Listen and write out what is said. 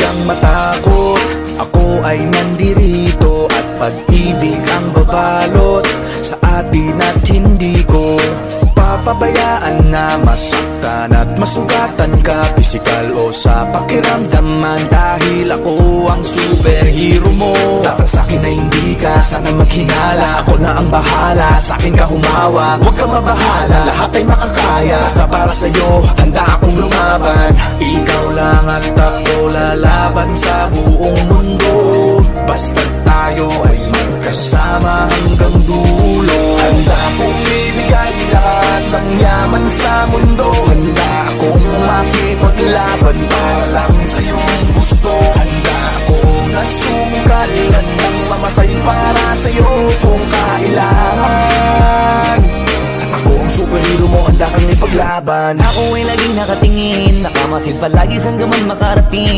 kang matakot. Ako ay nandirito at pag-ibig ang babalot sa atin at hindi ko papabayaan na masaktan at masugatan ka, pisikal o sa pakiramdaman. Dahil ako ang superhero mo, dapat sa'kin na hindi ka sana maghinala. Ako na ang bahala, sa'kin ka humawak, huwag ka mabahala, lahat ay makakaya. Basta para sa'yo, handa akong lumaban. Ikaw lang at ako lalaban sa buong mundo, basta tayo ay magkasama hanggang dulo. Handa akong ibigay lahat ng yaman sa mundo, handa akong makipaglaban para lang sa iyong gusto. Handa akong nasungkal, handang mamatay para sa iyo kung kailangan. Ako ang superhero mo, handa kang ipaglaban. Ako ay laging nakatingin, nakamasid palagi saan ka man makarating.